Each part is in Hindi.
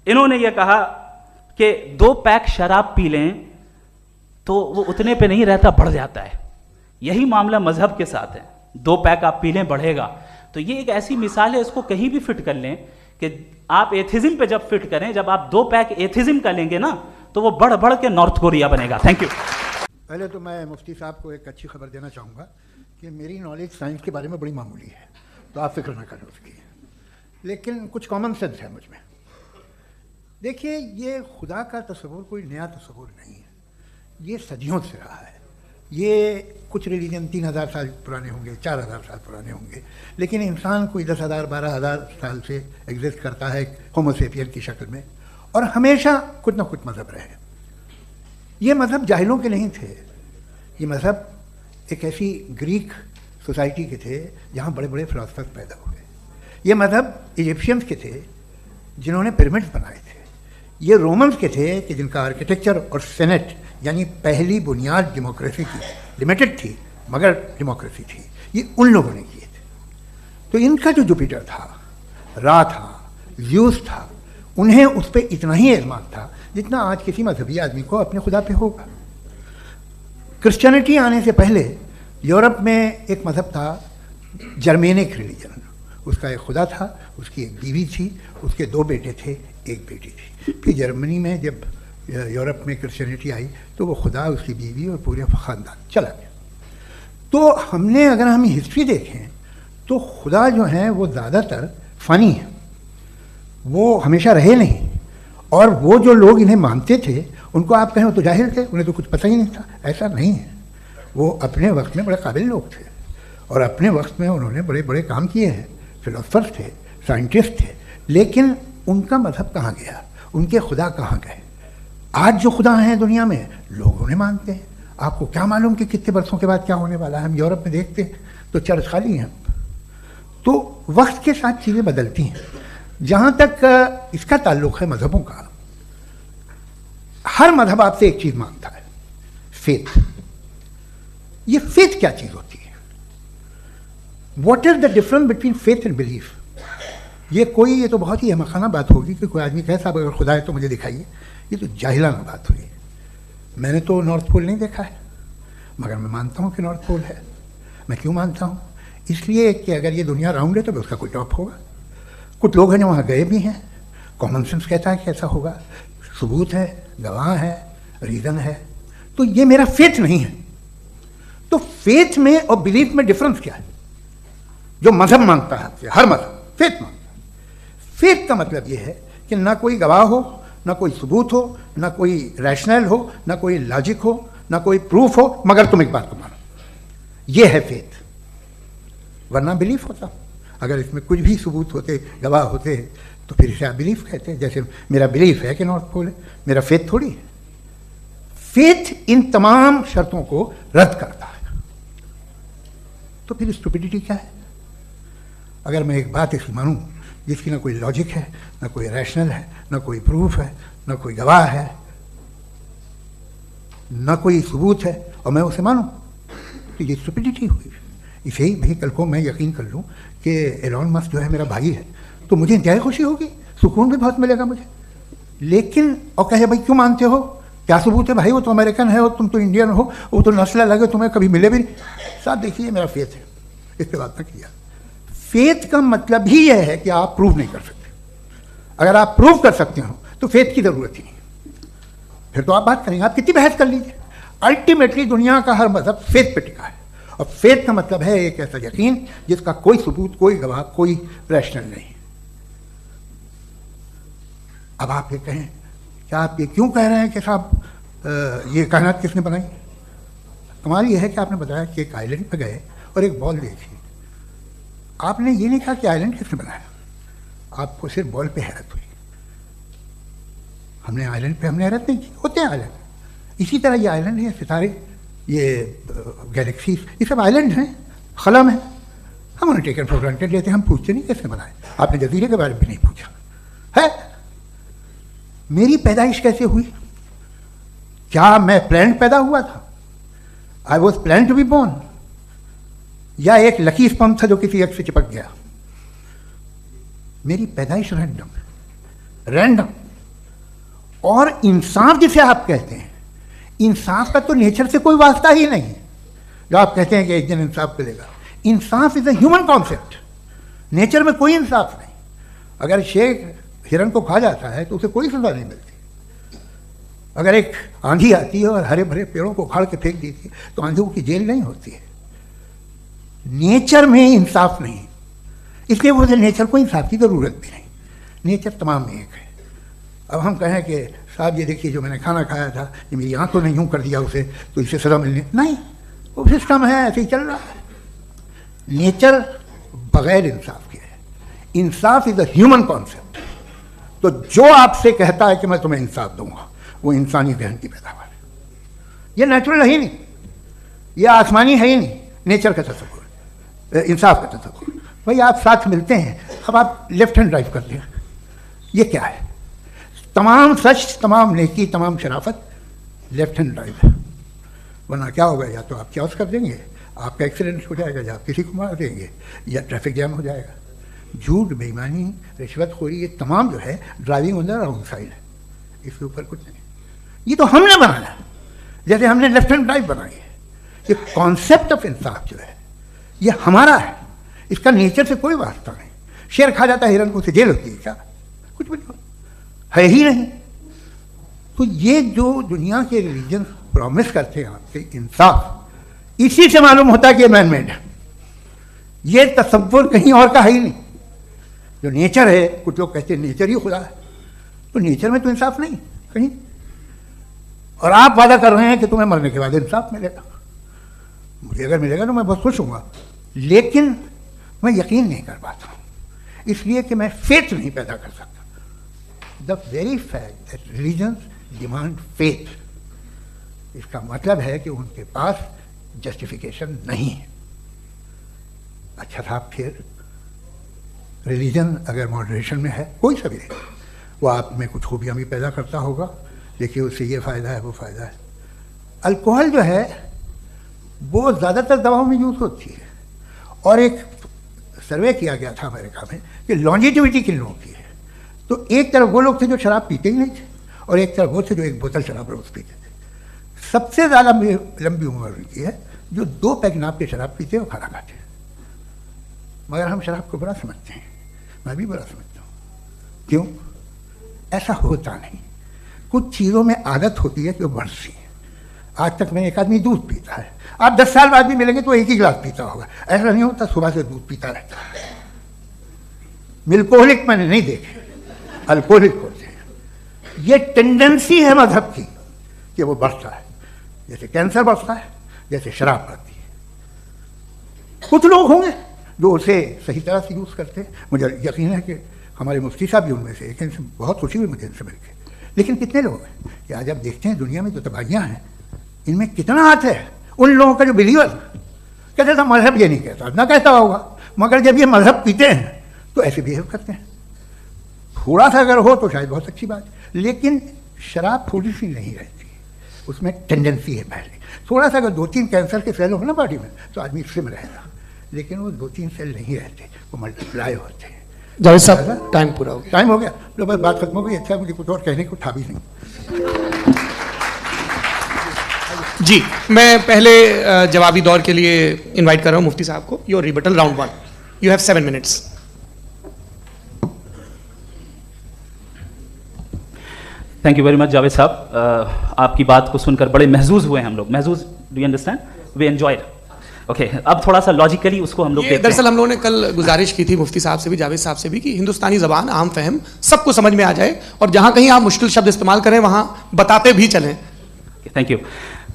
इन्होंने ये कहा कि 2 पैक शराब पी लें तो वो उतने पे नहीं रहता, बढ़ जाता है। यही मामला मजहब के साथ है, 2 पैक आप पी लें बढ़ेगा। तो ये एक ऐसी मिसाल है, इसको कहीं भी फिट कर लें कि आप एथिज्म पे जब फिट करें, जब आप 2 पैक एथिज्म का लेंगे ना तो वो बढ़ बढ़ के नॉर्थ कोरिया बनेगा। Thank you. पहले तो मैं मुफ्ती साहब को एक अच्छी खबर देना चाहूँगा कि मेरी नॉलेज साइंस के बारे में बड़ी मामूली है, तो आप फिक्र ना करें उसकी, लेकिन कुछ कॉमन सेंस है मुझ में। देखिए, ये खुदा का तस्वुर कोई नया तस्वुर नहीं है, ये सदियों से रहा है। ये कुछ रिलीजन 3000 साल पुराने होंगे, 4000 साल पुराने होंगे, लेकिन इंसान कोई 10,000 12,000 साल से एग्जिस्ट करता है होमो सेपियन की शक्ल में, और हमेशा कुछ ना कुछ मज़हब रहे। ये मज़हब जाहिलों के नहीं थे, ये मज़हब एक ऐसी ग्रीक सोसाइटी के थे जहाँ बड़े बड़े फिलोसफर पैदा हुए। ये मज़हब इजिप्शियंस के थे जिन्होंने पिरामिड्स बनाए थे। ये रोमन्स के थे कि जिनका आर्किटेक्चर और सेनेट यानी पहली बुनियाद डेमोक्रेसी की, लिमिटेड थी मगर डेमोक्रेसी थी, ये उन लोगों ने किए थे। तो इनका जो जुपिटर था, रा था, ज़्यूस था, उन्हें उस पर इतना ही एतमाद था जितना आज किसी मजहबी आदमी को अपने खुदा पे होगा। क्रिश्चियनिटी आने से पहले यूरोप में एक मज़हब था जर्मेनिक रिलीजन, उसका एक खुदा था, उसकी एक बीवी थी, उसके 2 बेटे थे, एक बेटी थी। फिर जर्मनी में जब यूरोप में क्रिश्चियनिटी आई तो वो खुदा, उसकी बीवी और पूरे ख़ानदान चला गया। तो हमने अगर हम हिस्ट्री देखें तो खुदा जो हैं वो ज़्यादातर फ़नी है, वो हमेशा रहे नहीं। और वो जो लोग इन्हें मानते थे उनको आप कहें वो तो जाहिल थे, उन्हें तो कुछ पता ही नहीं था, ऐसा नहीं है। वो अपने वक्त में बड़े काबिल लोग थे और अपने वक्त में उन्होंने बड़े बड़े काम किए हैं, फिलोसफर्स थे, साइंटिस्ट थे, लेकिन उनका मज़हब कहाँ गया, उनके खुदा कहाँ गए? आज जो खुदा हैं दुनिया में लोग उन्हें मानते हैं। आपको क्या मालूम कि कितने वर्षों के बाद क्या होने वाला है? हम यूरोप में देखते हैं तो चर्च खाली हैं। तो वक्त के साथ चीज़ें बदलती हैं। जहाँ तक इसका ताल्लुक़ है मज़हबों का, हर मज़हब आपसे एक चीज़ मांगता है, फेथ। ये फेथ क्या चीज़ होती है? What is the difference between faith and belief? ये तो बहुत ही अहमकाना बात होगी कि कोई आदमी कहे साहब अगर खुदा है तो मुझे दिखाइए। ये तो जाहिलाना बात हुई। मैंने तो नॉर्थ पोल नहीं देखा है, मगर मैं मानता हूँ कि नॉर्थ पोल है। मैं क्यों मानता हूँ? इसलिए कि अगर ये दुनिया राउंड है तो उसका कोई टॉप होगा। कुछ लोग हैं जो वहाँ गए भी हैं, कॉमन सेंस कहता है कि ऐसा होगा, सबूत है, गवाह है, रीज़न है। तो ये मेरा फेथ नहीं है। तो फेथ में और बिलीफ में डिफरेंस क्या है? जो मज़हब मांगता है आपसे, हर मज़हब फेथ मांगता है। फेथ का मतलब ये है कि ना कोई गवाह हो, ना कोई सबूत हो, ना कोई रैशनल हो, ना कोई लॉजिक हो, ना कोई प्रूफ हो, मगर तुम एक बात को मानो। ये है फेथ। वरना बिलीफ होता। अगर इसमें कुछ भी सबूत होते, गवाह होते, तो फिर इसे आप बिलीफ कहते हैं। जैसे मेरा बिलीफ है कि नॉर्थ पोल है, मेरा फेथ थोड़ी है। फेथ इन तमाम शर्तों को रद्द करता है। तो फिर स्टुपिडिटी क्या है? अगर मैं एक बात ऐसी मानूं जिसकी ना कोई लॉजिक है, ना कोई रैशनल है, ना कोई प्रूफ है, ना कोई गवाह है, ना कोई सबूत है, और मैं उसे मानूं, तो ये स्टुपिडिटी हुई। इसे ही भाई कल को मैं यकीन कर लूँ कि एलॉन मस्क जो है मेरा भाई है, तो मुझे इंतहाई खुशी होगी, सुकून भी बहुत मिलेगा मुझे। लेकिन और कहे भाई क्यों मानते हो, क्या सबूत है भाई, वो तो अमेरिकन है और तुम तो इंडियन हो, वो तो नस्ल अलग है, तुम्हें कभी मिले भी नहीं। साहब देखिए, मेरा फेथ है, इस पर बात ना किया। फेथ का मतलब ही यह है कि आप प्रूव नहीं कर सकते। अगर आप प्रूव कर सकते हो तो फेथ की ज़रूरत ही नहीं, फिर तो आप बात करेंगे, आप कितनी बहस कर लीजिए। अल्टीमेटली दुनिया का हर मज़हब फेथ पे टिका है, और फेथ का मतलब है एक ऐसा यकीन जिसका कोई सबूत, कोई गवाह, कोई रैशनल नहीं। अब आप ये कहें, क्या आप ये क्यों कह रहे हैं कि साहब ये कायनात किसने बनाई? कमाल ये है कि आपने बताया कि एक आइलैंड पे गए और एक बॉल देखी। आपने ये नहीं कहा कि आइलैंड किसने बनाया, आपको सिर्फ बॉल पे हैरत हुई। हमने आइलैंड पे हमने हैरत नहीं की, होते हैं आइलैंड। इसी तरह ये आइलैंड है, सितारे, ये गैलेक्सीज, ये सब आइलैंड हैं, खला में। हम उन्हें टेकन फॉर ग्रांटेड लेते हैं, हम पूछते नहीं कैसे बनाए। आपने जजीरे के बारे में भी नहीं पूछा है। मेरी पैदाइश कैसे हुई? क्या मैं प्लान्ड पैदा हुआ था? I was plan to be born, या एक लकी स्पर्म था जो किसी एग से चिपक गया? मेरी पैदाइश रैंडम, और इंसाफ जिसे आप कहते हैं, इंसाफ का तो नेचर से कोई वास्ता ही नहीं। जो आप कहते हैं कि एक दिन इंसाफ मिलेगा, इंसाफ is a human concept, nature में कोई इंसाफ नहीं। अगर शेर हिरन को खा जाता है तो उसे कोई सजा नहीं मिलती। अगर एक आंधी आती है और हरे भरे पेड़ों को उखाड़ के फेंक देती है तो आंधियों की जेल नहीं होती है। नेचर में इंसाफ नहीं, इसलिए मुझे नेचर को इंसाफ की जरूरत भी नहीं। नेचर तमाम में एक है। अब हम कहें कि साहब ये देखिए जो मैंने खाना खाया था, ये मेरी आंखों ने यूं कर दिया उसे, तो इसे सजा मिलनी नहीं, वो सिस्टम है, ऐसे ही चल रहा है। नेचर बगैर इंसाफ के है। इंसाफ इज अ ह्यूमन कॉन्सेप्ट। तो जो आपसे कहता है कि मैं तुम्हें इंसाफ दूंगा, वो इंसानी जहन की पैदावार है। ये नेचुरल है ही नहीं, ये आसमानी है ही नहीं। नेचर का तसव्वुर, इंसाफ का तसव्वुर। भाई आप साथ मिलते हैं, अब आप लेफ्ट हैंड ड्राइव करते हैं, ये क्या है? तमाम सच, तमाम नेकी, तमाम शराफत लेफ्ट हैंड ड्राइव है। वरना क्या होगा, या तो आप क्रॉस कर देंगे, आपका एक्सीडेंट हो जाएगा, या आप किसी को मार देंगे, या ट्रैफिक जैम हो जाएगा। झूठ, बेईमानी, रिश्वतखोरी, ये तमाम जो है driving on the wrong side है। इसके ऊपर कुछ नहीं। ये तो हमने बनाया, जैसे हमने लेफ्ट हैंड ड्राइव बनाई है। ये कॉन्सेप्ट ऑफ इंसाफ जो है ये हमारा है, इसका नेचर से कोई वास्ता नहीं। शेर खा जाता है हिरन को, उसे जेल होती है क्या? कुछ भी है ही नहीं। तो ये जो दुनिया के रिलीजन प्रॉमिस करते हैं आपसे इंसाफ, इसी से मालूम होता है कि मैन मेड है। ये तसव्वुर कहीं और का है ही नहीं। जो नेचर है, कुछ लोग कहते हैं नेचर ही खुदा है, तो नेचर में तो इंसाफ नहीं कहीं। और आप वादा कर रहे हैं कि तुम्हें मरने के बाद इंसाफ मिलेगा। मुझे अगर मिलेगा तो मैं बहुत खुश हूँगा, लेकिन मैं यकीन नहीं कर पाता हूँ, इसलिए कि मैं फेथ नहीं पैदा कर सकता। The very fact that religions demand faith, इसका मतलब है कि उनके पास जस्टिफिकेशन नहीं है। अच्छा साहब, फिर रिलीजन अगर मॉडरेशन में है, कोई सा भी है, वो आप में कुछ खूबियाँ भी पैदा करता होगा। देखिए उससे ये फ़ायदा है, वो फ़ायदा है। अल्कोहल जो है वो ज़्यादातर दवाओं में यूज़ होती है, और एक सर्वे किया गया था अमेरिका में कि लॉन्जिटिविटी किन लोगों की है। तो एक तरफ वो लोग थे जो शराब पीते ही नहीं थे, और एक तरफ वो थे जो एक बोतल शराब रोज़ पीते थे। सबसे ज़्यादा लंबी उम्र उनकी है जो 2 पैक नाप के शराब पीते और खाना खाते हैं। मगर हम शराब को बुरा समझते हैं, मैं भी बुरा समझता हूँ। क्यों? ऐसा होता नहीं। कुछ चीज़ों में आदत होती है कि वो बढ़ती है। आज तक मैं एक आदमी दूध पीता है, आप 10 साल बाद भी मिलेंगे तो एक ही गिलास पीता होगा। ऐसा नहीं होता सुबह से दूध पीता रहता है। मिल्कोहलिक मैंने नहीं देखे, अल्कोहलिक होते हैं। ये टेंडेंसी है मजहब की कि वो बढ़ता है, जैसे कैंसर बढ़ता है, जैसे शराब बढ़ती है। कुछ लोग होंगे जो उसे सही तरह से यूज़ करते हैं। मुझे यकीन है कि हमारे मुफ्ती साहब भी उनमें से एक, इनसे बहुत खुशी हुई मुझे इनसे मिलकर। लेकिन कितने लोग हैं कि आज आप देखते हैं दुनिया में जो तबाहियाँ हैं, इनमें कितना हाथ है उन लोगों का जो बिलीवर कहते था मजहब ये नहीं कहता, ना कहता होगा, मगर जब ये मजहब पीते हैं तो ऐसे बिहेव करते हैं। थोड़ा सा अगर हो तो शायद बहुत अच्छी बात, लेकिन शराब थोड़ी सी नहीं रहती, उसमें टेंडेंसी है पहले। थोड़ा सा अगर 2-3 कैंसर के सेल हो ना बॉडी में तो आदमी इससे में रहेगा, लेकिन वो 2-3 सेल नहीं रहते, वो मल्टीप्लाई होते हैं। जावेद साहब, टाइम पूरा हो गया। टाइम हो गया, तो बस बात खत्म हो गई। अच्छा, मुझे कुछ और कहने को था भी नहीं। जी, मैं पहले जवाबी दौर के लिए इनवाइट कर रहा हूँ मुफ्ती साहब को। Your rebuttal round 1, you have 7 minutes. Thank you very much Javed साहब, आपकी बात को सुनकर बड़े महजूज हुए हम लोग। महजूज, do you understand? We enjoyed. Okay, अब थोड़ा सा लॉजिकली उसको हम लोग देखते हैं। दरअसल हम लोगों ने कल गुजारिश की थी मुफ्ती साहब से भी, जावेद साहब से भी, कि हिंदुस्तानी ज़बान आम फहम सबको समझ में आ जाए, और जहाँ कहीं आप मुश्किल शब्द इस्तेमाल करें वहाँ बताते भी चलें। Thank you.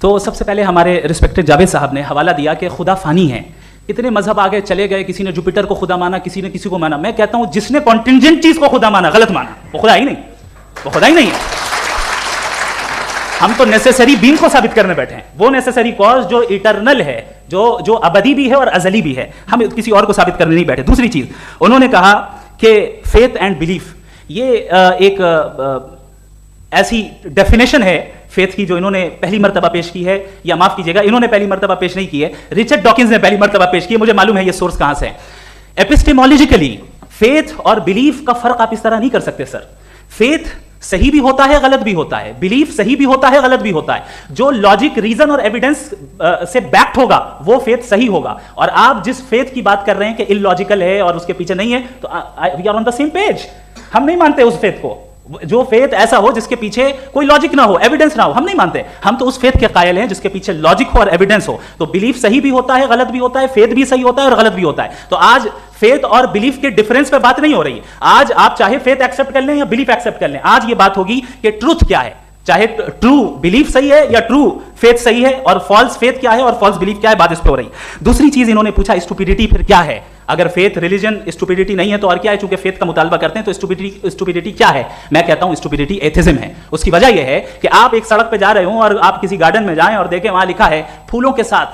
तो सबसे पहले हमारे रिस्पेक्टेड जावेद साहब ने हवाला दिया कि खुदा फानी है। इतने मजहब आगे चले गए, किसी ने जुपिटर को खुदा माना, किसी ने किसी को माना। मैं कहता हूँ जिसने कॉन्टिंजेंट चीज़ को खुदा माना, गलत माना, वो खुदा ही नहीं, वो खुदा ही नहीं है। हम तो नेसेसरी बीइंग को साबित करने बैठे हैं, वो नेसेसरी कॉज जो इटरनल है, जो अबदी भी है और अजली भी है। हम किसी और को साबित करने नहीं बैठे। दूसरी चीज, उन्होंने कहा कि फेथ एंड बिलीफ, ये एक ऐसी डेफिनेशन है फेथ की जो इन्होंने पहली मर्तबा पेश की है, या माफ कीजिएगा, इन्होंने पहली मर्तबा पेश नहीं की है, रिचर्ड डॉकिंस ने पहली मर्तबा पेश की है। मुझे मालूम है ये सोर्स कहां से है। एपिस्टेमोलॉजिकली फेथ और बिलीफ का फर्क आप इस तरह नहीं कर सकते सर। फेथ सही भी होता है, गलत भी होता है, बिलीफ सही भी होता है, गलत भी होता है। जो लॉजिक, रीजन और एविडेंस से बैक्ड होगा वो फेथ सही होगा। और आप जिस फेथ की बात कर रहे हैं कि इलॉजिकल है और उसके पीछे नहीं है, तो we are on the same page. हम नहीं मानते उस फेथ को, जो फेथ ऐसा हो जिसके पीछे कोई लॉजिक ना हो, एविडेंस ना हो, हम नहीं मानते। हम तो उस फेथ के कायल हैं जिसके पीछे लॉजिक हो और एविडेंस हो। तो बिलीफ सही भी होता है, गलत भी होता है, फेथ भी सही होता है और गलत भी होता है। तो आज फेथ और बिलीफ के डिफरेंस पे बात नहीं हो रही। आज आप चाहे फेथ एक्सेप्ट कर लें या बिलीफ एक्सेप्ट कर लें, आज ये बात होगी कि ट्रूथ क्या है, चाहे ट्रू बिलीफ सही है या ट्रू फेथ सही है, और फॉल्स फेथ क्या है और फॉल्स बिलीफ क्या है, बात इस पे हो रही। दूसरी चीज इन्होंने पूछा, स्टुपिडिटी फिर क्या है? अगर फेथ रिलीजन स्टुपिडिटी नहीं है तो और क्या है? चूंकि फेथ का मुतालबा करते हैं तो स्टुपिडिटी क्या है? मैं कहता हूं स्टुपिडिटी एथिज्म है। उसकी वजह यह है कि आप एक सड़क पे जा रहे हो और आप किसी गार्डन में जाएं और देखें वहां लिखा है फूलों के साथ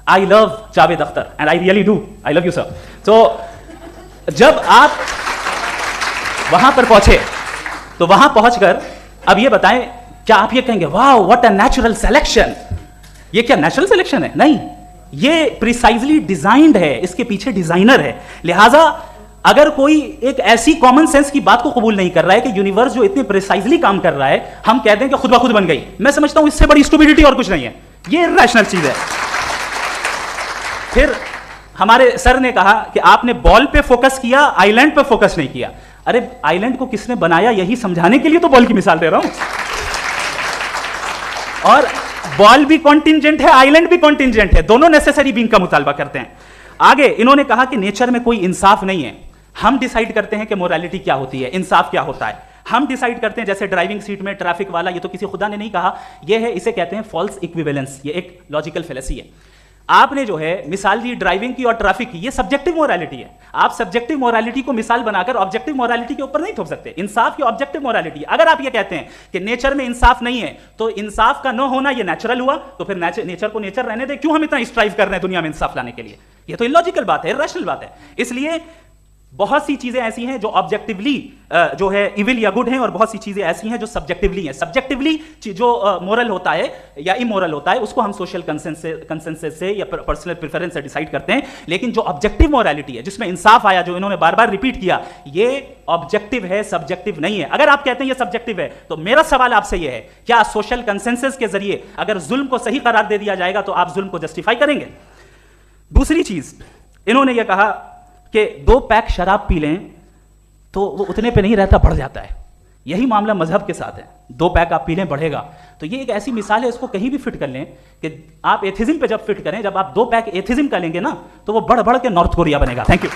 I love Javed Akhtar, and I really do, I love you sir. तो जब आप वहां पर पहुंचे तो वहां पहुंचकर अब ये बताएं, क्या आप ये कहेंगे वाह व्हाट अ नेचुरल सिलेक्शन? ये क्या नेचुरल सिलेक्शन है? नहीं, ये प्रिसाइजली डिजाइंड है, इसके पीछे डिजाइनर है। लिहाजा अगर कोई एक ऐसी कॉमन सेंस की बात को कबूल नहीं कर रहा है कि यूनिवर्स जो इतने प्रिसाइजली काम कर रहा है, हम कहते हैं कि खुद ब खुद बन गई, मैं समझता हूं इससे बड़ी स्टुपिडिटी और कुछ नहीं है। ये रैशनल चीज है। फिर हमारे सर ने कहा कि आपने बॉल पे फोकस किया, आइलैंड पे फोकस नहीं किया। अरे आइलैंड को किसने बनाया यही समझाने के लिए तो बॉल की मिसाल दे रहा हूं। और बॉल भी कॉन्टिंजेंट है, आइलैंड भी कॉन्टिंजेंट है, दोनों नेसेसरी बीइंग का मुतालबा करते हैं। आगे इन्होंने कहा कि नेचर में कोई इंसाफ नहीं है। हम डिसाइड करते हैं कि मोरालिटी क्या होती है, इंसाफ क्या होता है। हम डिसाइड करते हैं, जैसे ड्राइविंग सीट में ट्रैफिक वाला, ये तो किसी खुदा ने नहीं कहा, ये है, इसे कहते हैं फॉल्स इक्विवेलेंस। ये एक लॉजिकल फेलेसी है। आपने जो है मिसाल दी ड्राइविंग की और ट्रैफिक की, ये सब्जेक्टिव मोरालिटी है। आप सब्जेक्टिव मोरालिटी को मिसाल बनाकर ऑब्जेक्टिव मोरालिटी के ऊपर नहीं थोप सकते। इंसाफ की ऑब्जेक्टिव मोरालिटी। अगर आप ये कहते हैं कि नेचर में इंसाफ नहीं है तो इंसाफ का न होना ये नेचुरल हुआ, तो फिर नेचर को नेचर रहने दे, क्यों हम इतना स्ट्राइव कर रहे हैं दुनिया में इंसाफ लाने के लिए? ये तो इलॉजिकल बात है, इरैशनल बात है। इसलिए बहुत सी चीजें ऐसी हैं जो ऑब्जेक्टिवली जो है इविल या गुड हैं, और बहुत सी चीजें ऐसी हैं जो सब्जेक्टिवली हैं। सब्जेक्टिवली जो मोरल होता है या इमोरल होता है उसको हम सोशल कंसेंसस से या पर्सनल प्रेफरेंस से डिसाइड करते हैं। लेकिन जो ऑब्जेक्टिव मोरालिटी है, जिसमें इंसाफ आया, जो इन्होंने बार बार रिपीट किया, ये ऑब्जेक्टिव है, सब्जेक्टिव नहीं है। अगर आप कहते हैं ये सब्जेक्टिव है तो मेरा सवाल आपसे ये है, क्या सोशल कंसेंसस के जरिए अगर जुल्म को सही करार दे दिया जाएगा तो आप जुल्म को जस्टिफाई करेंगे? दूसरी चीज इन्होंने ये कहा कि 2 पैक शराब पी लें तो वो उतने पे नहीं रहता, बढ़ जाता है। यही मामला मजहब के साथ है। 2 पैक आप पी लें बढ़ेगा। तो ये एक ऐसी मिसाल है, इसको कहीं भी फिट कर लें कि आप एथिज्म पे जब फिट करें, जब आप 2 पैक एथिज्म का लेंगे ना तो वो बढ़ बढ़ के नॉर्थ कोरिया बनेगा। Thank you.